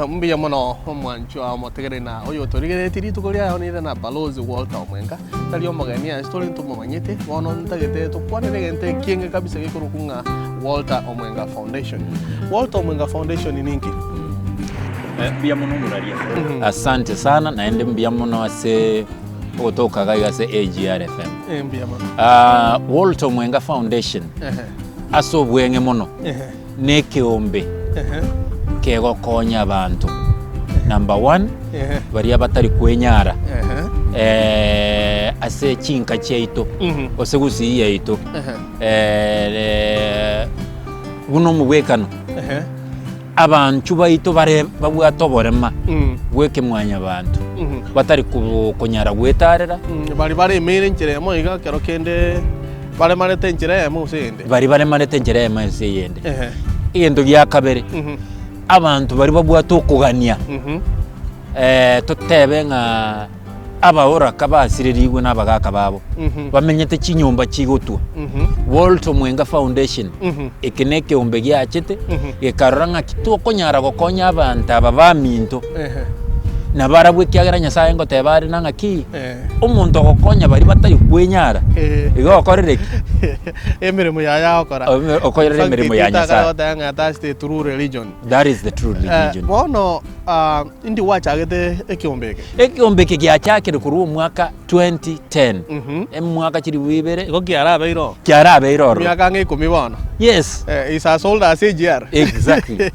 Mbia mono mwancho amotegere na oyo torigere tiri tukoria onire na Balozi Walter Omwenga tali omogania story ntumo manyete wono ntagete to kwanere gente kienge kabisa gikurukunga Walter Omwenga Foundation. Walter Omwenga Foundation ni nini? Mbia mono muraria. Asante sana naende mbia mono ase otoka gase AGR FM. Mbia mono. Walter Omwenga Foundation. Aso bwenge mono. Neke ombe. Kego konya abantu. Number 1, baria batari kwenyara. Ase chinka cheito. Osegusi yeito. Buno mubwekano. Abantu baito bare babwatoborema. Bweke mwanya abantu. Batari konyara gwetarera. Bari mere nchiremo iga kero kende bare marete nchiremo sende. Bari marete nchiremo sende. Igendo gya kabere. Abantu bari babwato kugania totebe nga abahora kabasiririwe n'abagaka babo bamenyete kinyumba kigotwa Walter Omwenga Foundation ekeneke ombe gyachete gekaranga kitoko nyara gokonya abantu ababaminto na barabwe kyagera nyasaye ngo tebari nanga ki umuntu gokonya bari batari kwenyara igo korereki emirimo ya okora okorera emirimo ya nyasaye that's the true religion. That is the true religion. Bono indi wachagete ekiombeke gyachakire kuri mwaka 2010 mwaka kiri wibere go kyarabe iro myaka ngikumi bono. Yes, is a sold as AGR. Exactly.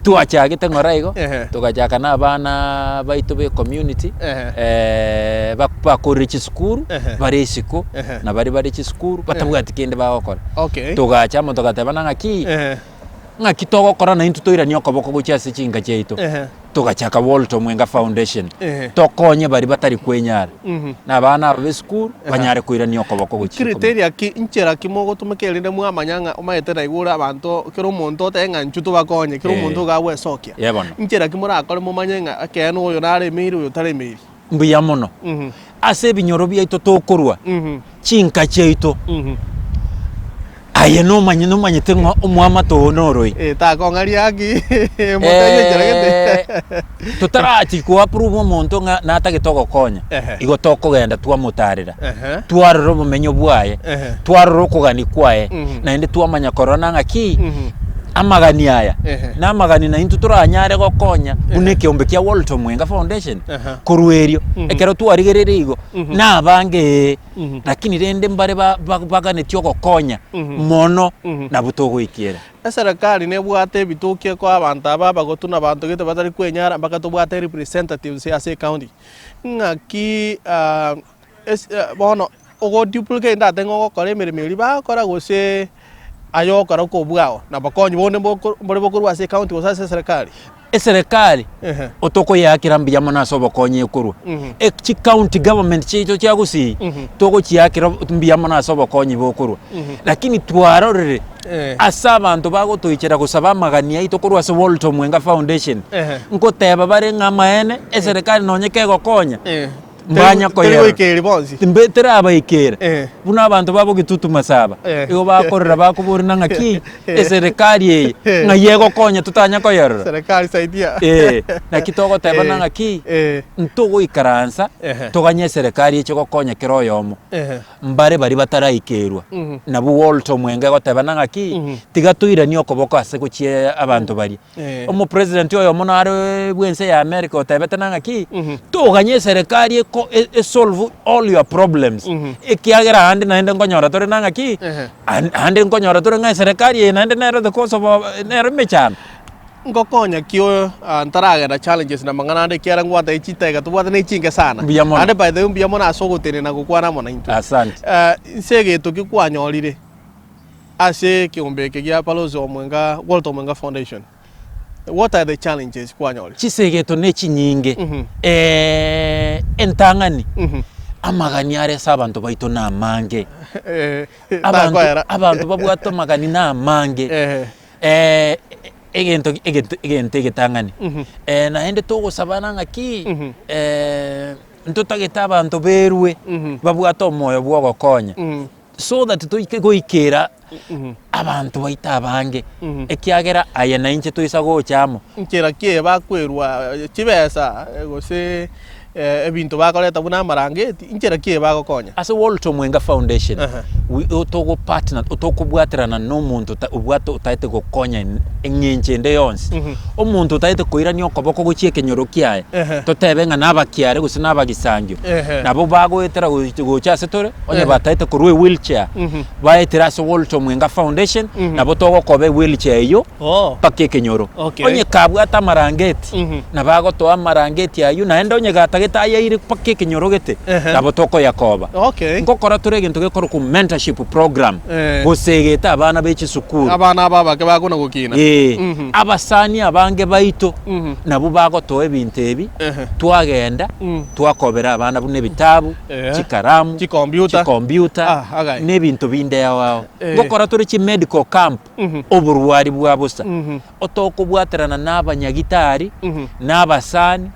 Tuachagete ngoraigo tugachaka na bana baito be community bakora ikisukuru baresiko na bari ikisukuru batabwa tikende bakora. Okay. Tugacha mo tugatebana nga kitogo kora na intutoira nyokoboko gucyase cinga cyeito tugachaka Walter Omwenga Foundation tokonye bari batari kwenyara na bana b'esukuru banyare kuira nyokoboko gucyiko criteria ki inchera kimogo tumekerinde mwamanyanga umayetera igura abantu kero umuntu tenga nchuto bakonye kero umuntu gawe sokia inchera kimura akore mumanyenga akeno uyo nare miri uyo tare miri mbuya mono ase binyoro byaito tokorwa cinka cyeito aye no manye tengo umwama to noroi ta kongaria aki motaye jeragete tutarati ku approve monto nga natagitogo konya igo tokogenda twa mutarira twaroro bumenyo bwaye twaroro kugani kwaye na inde twamanya corona ngaki amagani aya na magani na intu turanyare gokonya uneke ombe kya Walter Omwenga Foundation kurwerio ekero twarigerere igo na bange lakini rende mbare bagane tyo gokonya mono na butogo ikiera serikali ne bwate bitukie kwa abantu aba gotuna abantu gete batari kwenyara mpaka tubwate representatives ya county ngaki bono ogo duplicate ndatengo gokora emirimo ba kora gose ayo kora ko bwao na bakonyi bone mbore bokurwa se county wasase serikali serikali otoko yakira mbya mona sobo konye kurwa chi county government chito chagusi toko chiakira mbya mona sobo konye bokurwa lakini twarorere asaba abantu bagotoichera gusaba magania itokurwa se Walter Omwenga Foundation nkoteba bare ngamaene serikali nonyeke gokonya mbanya ko yero mbetera abaikera buna abantu babo gitutu masaba igo bakorera bakuburina ngaki serikali ngayego konya tutanya ko yero serikali saidia na kitogo tebana ngaki ntugo ikaransa toganye serikali echo konya kiroyomo mbare bari batarayikerwa na bu Walter Omwenga gotebana ngaki tigatuira ni okoboko ase guchie abantu bari omo president oyo monare bwense ya America otebetana ngaki toganye serikali solve all your problems ekiagera hande naende ngonyora tore nanga ki hande ngonyora tore ngai serikali naende nero the course of nero mechana ngokonya kio ntaragera challenges na mangana ande kiara ngwata ichitega tubwata ne chinga sana ande by the way mona sogotene na gukwana mona into asante sege tukikwanyorire ase kiombeke gya Balozi Omwenga Walter Omwenga Foundation. What are the challenges kwanyori? Chisegeto ne chinyinge entangani amagani are sabantu baito na mange abantu babwato magani na mange egento getangani na ende togo sabana ngaki ntotageta abantu berwe babwato moyo bwo gokonya so that goikera abantu baita abange ekiagera aya na inche tuisa gochamo nkera kie bakwerwa kibesa gose ebintu bakoleta buna marangeti inchera kie bagokonya ase Walter Mwenga Foundation utogo partner utokubwaterana no muntu ubwato utaite gokonya enyenchende yonse omuntu utaite koira ni okoboko gochieke nyorokiaye totebenga nabakiare guse nabagisangyo nabo bagwetera gocha setore onye bataite korwe wheelchair baetera ase Walter Mwenga Foundation nabo togo kobe wheelchair yo pakeke nyoro onye kabwata marangeti nabagotoa marangeti ayu naenda onye gata aya iri pakeke nyorogete nabo toko yakoba ngokora turege ntuge koro ku mentorship program gusegeta abana bechi sukuru abana babake bagona gukina abasani abange baito nabo bagotoa ebintu ebi twagenda twakobera abana bune bitabu chikaramu chikomputer nebintu binde yawo ngokora turi chi medical camp oburwari bwabusa otokubwaterana n'abanyagitari n'abasani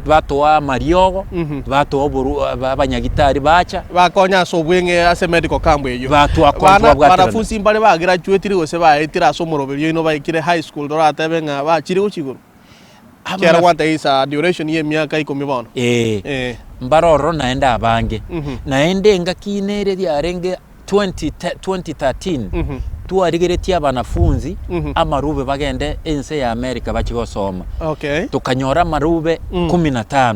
batoa mariogo batoa abanyagitari bacha bakonya sobwenge ase medical camp eyo banafunzi mbale bagraduate gose baetira somoroberio ino baikire high school doratebenga bachiri guchiguru kera wanta isa duration ye miaka 10 bono mbaroro naenda abange naende ngakinere diarenge 2013 tuarigeretia abanafunzi amarube bagende ense ya Amerika bakigosoma tukanyora marube 15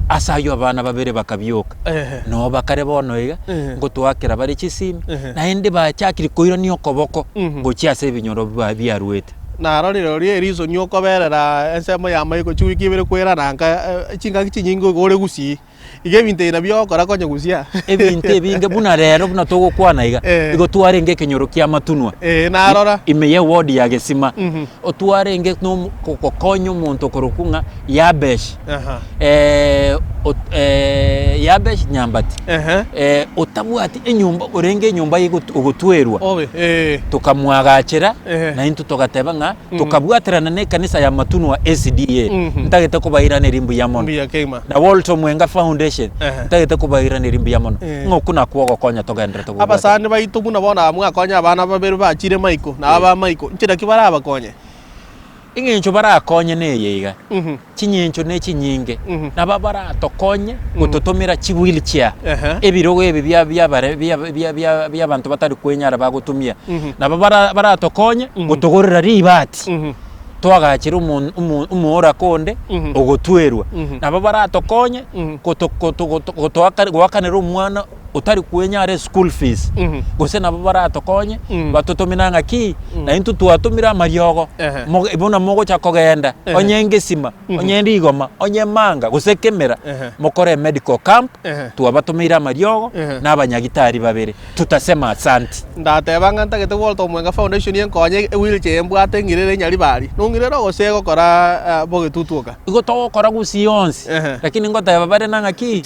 asayo abana babere bakabyoka no bakare bono iga ngo twakira bari kisimi naende bachakiri koira ni okoboko ngo chiase binyoro biarwete naroriro rizo nyoko berera ensemo ya maiko chuikibere kwera nanga chinga kichinyingo gore gusi ige binte na byo kora konya gusia ebinte binge buna rero buna togo kwana iga igo twarenge kenyoro kia matunwa narora imeye ward ya gesima otwarenge no kokonyo muntu korokunga yabesh yabesh nyambati otabwati enyumba orenge nyumba yigo ogotwerwa tukamwagachira na into togatebanga tukabwaterana ne kanisa ya matunwa SDA ntagete kubairana rimbu ya mono na Walter Mwenga Foundation ntagete kubairana rimbu ya mono ngokuna kuogo konya togendera to abasani baitu buna bona mwakonya abana baberu bachire maiko na aba maiko nchira kibara abakonye ingencho barakonye neyega chinyincho ne chinyinge nababara tokonye gutotomera chiwheelchair ebirogo ebi bya bantu batari kwenyara bagutumia nababara tokonye gutogorera ribati twagakira umuora konde ogotwerwa nababara tokonye gwakanira umwana utari kwenyare school fees gose nabo baratokonye batotominanga ki na intu tuatumira mariogo ibona mogo chakogenda onyenge sima onyendi igoma onye manga gose kemera mokore medical camp tuabatumira mariogo n'abanyagitari babere tutasema asante ndatebanga ntagete Walter Mwenga Foundation yenkonye wheelchair mbwate ngirere nyari bari nungirero gose gokora bogetutuka igoto gokora gusi yonse lakini ngoteba bare nanga ki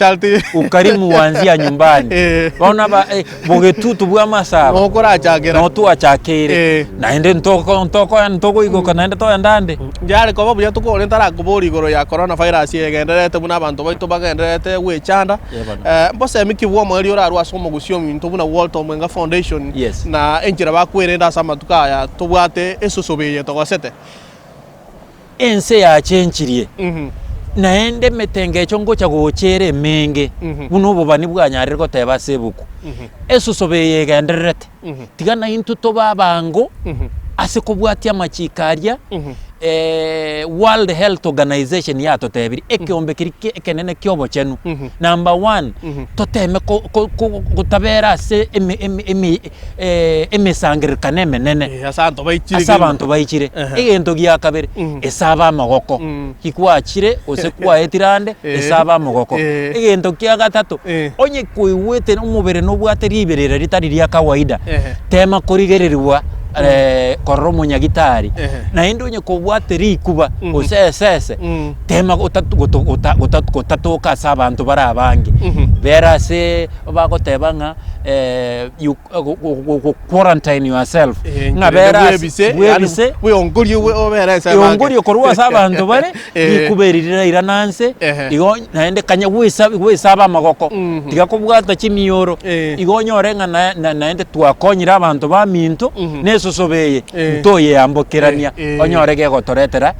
ukarimu wanzia nyumbani bona ba bogetutu bwa masaba no kora chakera no tu achakere naende ntoko igoka naende to ndande njare ko babuya tukore ntara kubori igoro ya coronavirus yegenderete buna abantu baito bagenderete gwechanda mbose mikibwo mwali ora asomo gusio mintu buna Walter Mwenga Foundation na enjira bakwerenda samatuka ya tubwate esosobeye togosete ense ya chenchirie naende metenge chongo cha gochere menge buno bobani bwanyarire goteba sebuku esusobeye genderete tigana into to babango ase kubwatia machikaria World Health Organization ya totebiri ekiombe kirike ekenene kyobo chenu number 1 toteme kutabera se sangirikane menene asabantu baichire egento gya kabere esaba magoko kikwachire ose kwa etirande esaba amagoko egento kya gatatu onye kuiwete umubere no bwateri iberera ritari rya kawaida tema kurigererwa korro munyagitari na indonye kubwateri kuba osesese tema utatoka sabantu bara abange berase bagoteba nga you quarantine yourself nga berase we ongorio we oberese ongorio korwa sabantu bare ikuberirira irananse igo naende kanya wisaba amagoko tigakubwata chimiyoro igo nyorenga naende twakonyira abantu ba minto nesosobeye ntoye yambokerania onyorege gotoretera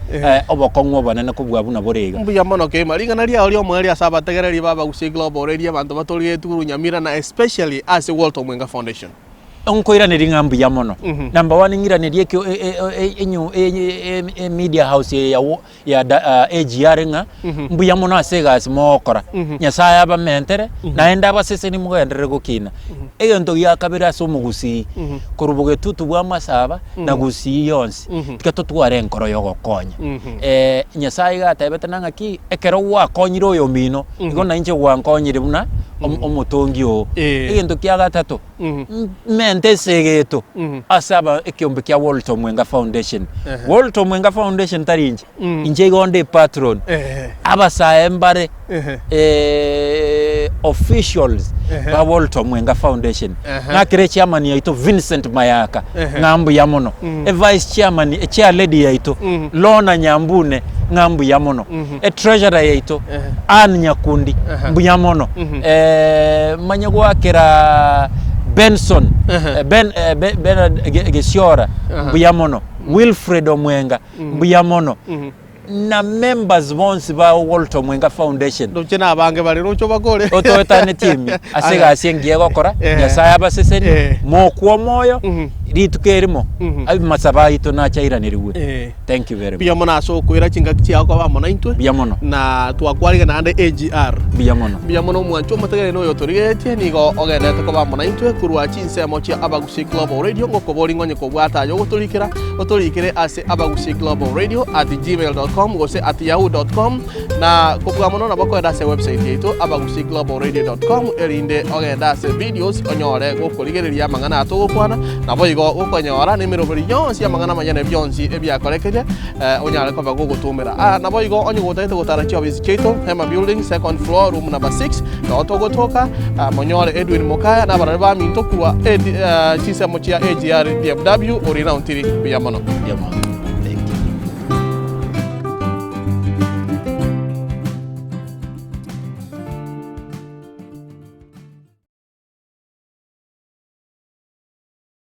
obokongwo banene kubwa buna borega mbuya mono ke maringa na ria oli omwe ria sabategereria baba gusi global radio abantu batoriye turu nyamira na especially as a Walter Mwenga Foundation onkoiraniri ng'ambu ya mono number 1 ng'iraniri ekyo media house ya AGR nga mbu ya mono asegas mokora nyasaye aba mentere naenda abasese ni mugenderere gukina eyo ndo yakabira so mugusi kurubuge tutu bwa masaba na gusi yonse tikatotware enkoro yo gokonya nyasaye gatebete nanga ki ekero wakonyiro yo mino igo na inje wankonyire buna omutongi o egento kya gatatu mente segeto asaba ekyombe kya Walter Mwenga Foundation Walter Mwenga Foundation tarinje inje gonde patron abasaye mbare officials ba Walter Mwenga Foundation ngakire chairman yaito Vincent Mayaka ngambu ya mono vice chairman chair lady yaito Lona Nyambune ngambu ya mono treasurer yaito Ann Nyakundi mbu ya mono manyagwakira Benson Gesiora Mbuyamono Wilfred Omwenga Mbuyamono na members bonse ba Walter Mwenga Foundation dokena abange bali rocho bakole otoetane team asega asengiye gokora yasaya abaseseni mokwo moyo ritukerimo abi masaba ito na chairaniriwe thank you very much Biyamono so kwira chinga kichako abamona intwe Biyamono na twakwariga na ande AGR Biyamono mwancho mategere no yotorigete nigo ogendete ko bamona intwe kurwa chinsemo chia Abagusi Global Radio ngoko bolingonye ko bwata yo gotorikire ase Abagusi Global Radio @gmail.com gose @yahoo.com na kubwa mono na bakwenda se website yetu abagusiglobalradio.com erinde ogenda se videos onyore gukurigereria mangana atugukwana na boigo ukonyora nimero buri yonsi ya mangana manyane byonsi ebyakorekeje onyare ko bagugutumira na boigo onyugutete gutara chyo biziketo Hema Building second floor room number 6 na otogotoka monyore Edwin Mokaya na barare ba minto kurwa chisemo chia AGR DFW orina untiri Biyamono